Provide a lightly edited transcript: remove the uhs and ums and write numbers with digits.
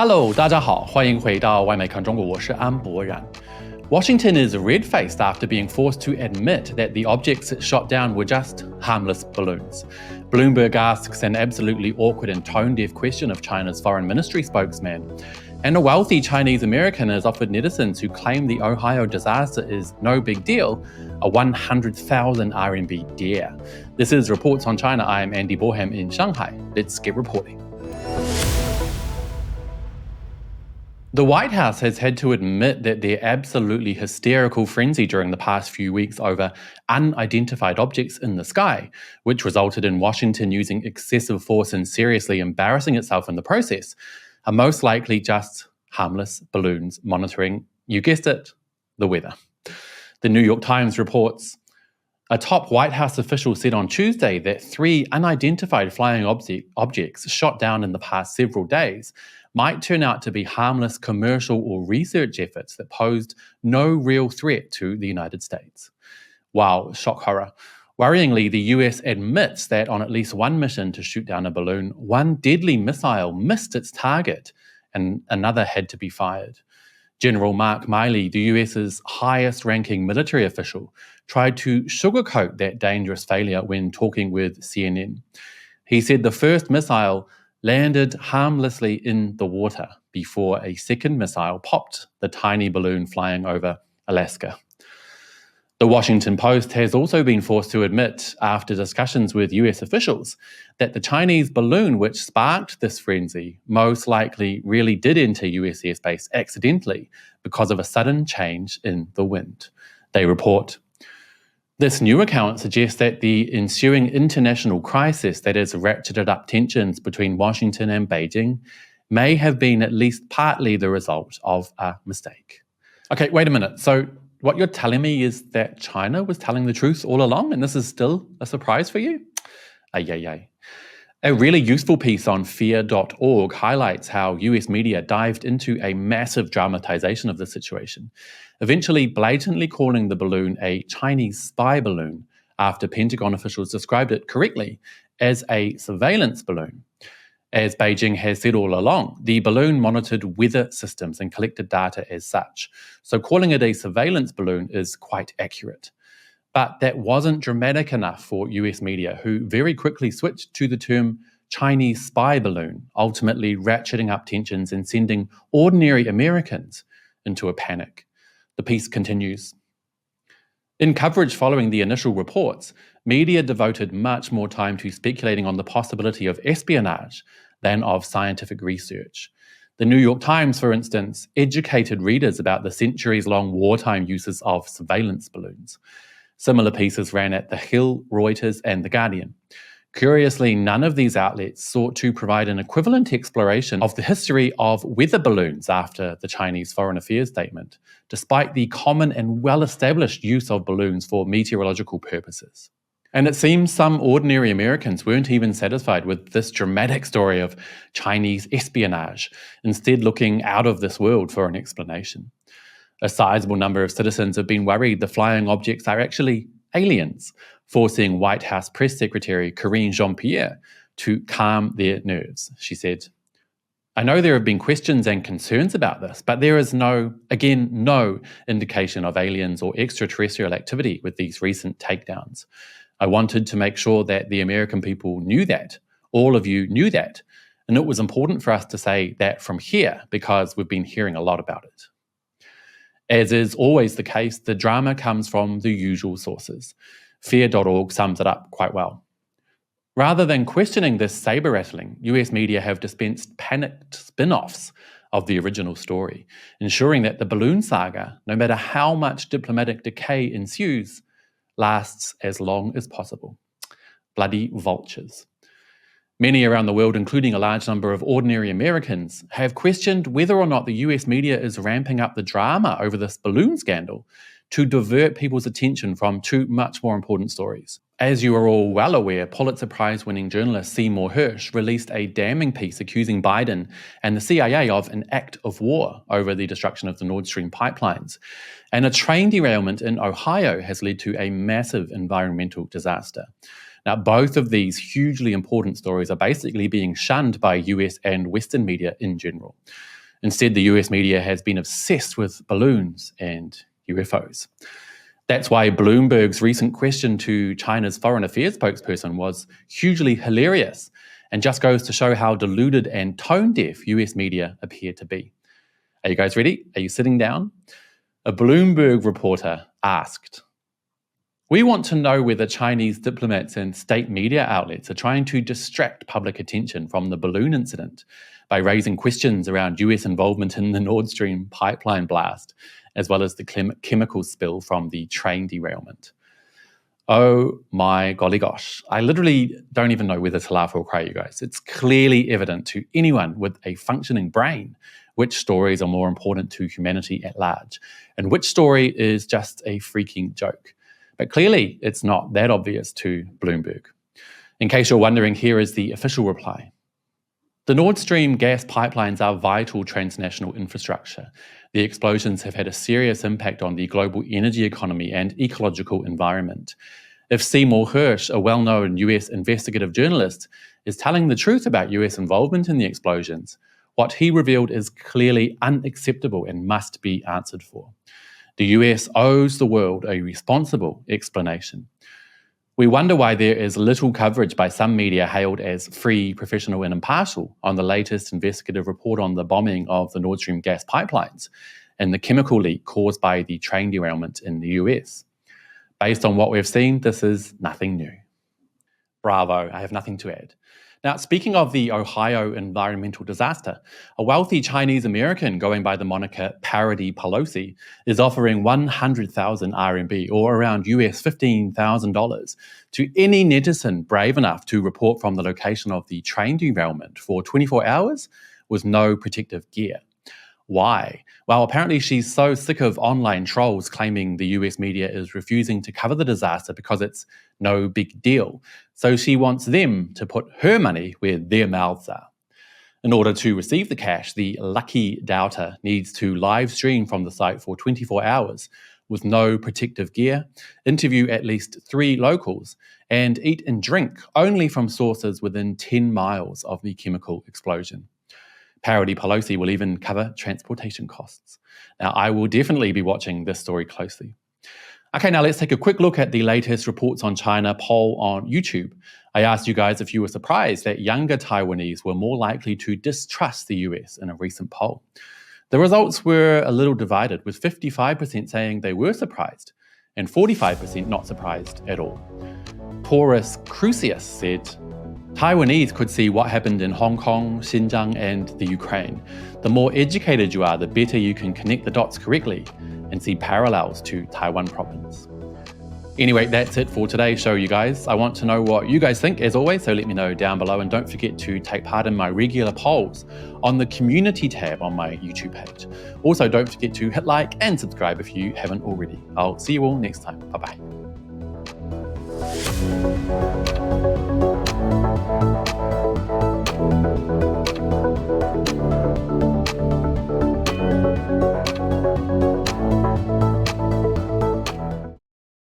Hello， 大家好，欢迎回到外媒看中国，我是安博然。Washington is red-faced after being forced to admit that the objects it shot down were just harmless balloons. Bloomberg asks an absolutely awkward and tone-deaf question of China's foreign ministry spokesman. And a wealthy Chinese American has offered netizens who claim the Ohio disaster is no big deal a 100,000 RMB dare. This is Reports on China. I am Andy Boreham in Shanghai. Let's get reporting. The White House has had to admit that their absolutely hysterical frenzy during the past few weeks over unidentified objects in the sky, which resulted in Washington using excessive force and seriously embarrassing itself in the process, are most likely just harmless balloons monitoring, you guessed it, the weather. The New York Times reports, a top White House official said on Tuesday that 3 unidentified flying objects shot down in the past several days might turn out to be harmless commercial or research efforts that posed no real threat to the United States. Wow, shock horror. Worryingly, the US admits that on at least one mission to shoot down a balloon, one deadly missile missed its target and another had to be fired. General Mark Miley, the US's highest-ranking military official, tried to sugarcoat that dangerous failure when talking with CNN. He said the first missile landed harmlessly in the water before a second missile popped the tiny balloon flying over Alaska. The Washington Post has also been forced to admit, after discussions with US officials, that the Chinese balloon which sparked this frenzy most likely really did enter US airspace accidentally because of a sudden change in the wind. They report, this new account suggests that the ensuing international crisis that has ratcheted up tensions between Washington and Beijing may have been at least partly the result of a mistake. Okay, wait a minute. So what you're telling me is that China was telling the truth all along and this is still a surprise for you? Ay. A really useful piece on fear.org highlights how US media dived into a massive dramatization of the situation, eventually blatantly calling the balloon a Chinese spy balloon after Pentagon officials described it correctly as a surveillance balloon. As Beijing has said all along, the balloon monitored weather systems and collected data as such, so calling it a surveillance balloon is quite accurate. But that wasn't dramatic enough for US media, who very quickly switched to the term Chinese spy balloon, ultimately ratcheting up tensions and sending ordinary Americans into a panic. The piece continues. In coverage following the initial reports, media devoted much more time to speculating on the possibility of espionage than of scientific research. The New York Times, for instance, educated readers about the centuries-long wartime uses of surveillance balloons. Similar pieces ran at The Hill, Reuters, and The Guardian. Curiously, none of these outlets sought to provide an equivalent exploration of the history of weather balloons after the Chinese Foreign Affairs statement, despite the common and well-established use of balloons for meteorological purposes. And it seems some ordinary Americans weren't even satisfied with this dramatic story of Chinese espionage, instead looking out of this world for an explanation. A sizable number of citizens have been worried the flying objects are actually aliens, forcing White House Press Secretary Karine Jean-Pierre to calm their nerves. She said, I know there have been questions and concerns about this, but there is no indication of aliens or extraterrestrial activity with these recent takedowns. I wanted to make sure that the American people knew that, all of you knew that, and it was important for us to say that from here because we've been hearing a lot about it. As is always the case, the drama comes from the usual sources. Fear.org sums it up quite well. Rather than questioning this saber-rattling, US media have dispensed panicked spin-offs of the original story, ensuring that the balloon saga, no matter how much diplomatic decay ensues, lasts as long as possible. Bloody vultures. Many around the world, including a large number of ordinary Americans, have questioned whether or not the US media is ramping up the drama over this balloon scandal to divert people's attention from 2 much more important stories. As you are all well aware, Pulitzer Prize-winning journalist Seymour Hersh released a damning piece accusing Biden and the CIA of an act of war over the destruction of the Nord Stream pipelines. And a train derailment in Ohio has led to a massive environmental disaster. Now, both of these hugely important stories are basically being shunned by US and Western media in general. Instead, the US media has been obsessed with balloons and UFOs. That's why Bloomberg's recent question to China's foreign affairs spokesperson was hugely hilarious and just goes to show how deluded and tone-deaf US media appear to be. Are you guys ready? Are you sitting down? A Bloomberg reporter asked, "We want to know whether Chinese diplomats and state media outlets are trying to distract public attention from the balloon incident by raising questions around US involvement in the Nord Stream pipeline blast, as well as the chemical spill from the train derailment." Oh my golly gosh. I literally don't even know whether to laugh or cry, you guys. It's clearly evident to anyone with a functioning brain which stories are more important to humanity at large, and which story is just a freaking joke. But clearly, it's not that obvious to Bloomberg. In case you're wondering, here is the official reply. The Nord Stream gas pipelines are vital transnational infrastructure. The explosions have had a serious impact on the global energy economy and ecological environment. If Seymour Hersh, a well-known US investigative journalist, is telling the truth about US involvement in the explosions, what he revealed is clearly unacceptable and must be answered for. The US owes the world a responsible explanation. We wonder why there is little coverage by some media hailed as free, professional, and impartial on the latest investigative report on the bombing of the Nord Stream gas pipelines and the chemical leak caused by the train derailment in the US. Based on what we've seen, this is nothing new. Bravo, I have nothing to add. Now, speaking of the Ohio environmental disaster, a wealthy Chinese American going by the moniker Parody Pelosi is offering 100,000 RMB, or around US $15,000, to any netizen brave enough to report from the location of the train derailment for 24 hours with no protective gear. Why? Well, apparently she's so sick of online trolls claiming the US media is refusing to cover the disaster because it's no big deal. So she wants them to put her money where their mouths are. In order to receive the cash, the lucky doubter needs to live stream from the site for 24 hours with no protective gear, interview at least 3 locals, and eat and drink only from sources within 10 miles of the chemical explosion. Parody Pelosi will even cover transportation costs. Now, I will definitely be watching this story closely. Okay, now let's take a quick look at the latest Reports on China poll on YouTube. I asked you guys if you were surprised that younger Taiwanese were more likely to distrust the US in a recent poll. The results were a little divided, with 55% saying they were surprised and 45% not surprised at all. Taurus Crucius said, "Taiwanese could see what happened in Hong Kong, Xinjiang, and the Ukraine. The more educated you are, the better you can connect the dots correctly and see parallels to Taiwan province." Anyway, that's it for today's show, you guys. I want to know what you guys think, as always, so let me know down below. And don't forget to take part in my regular polls on the community tab on my YouTube page. Also, don't forget to hit like and subscribe if you haven't already. I'll see you all next time. Bye-bye.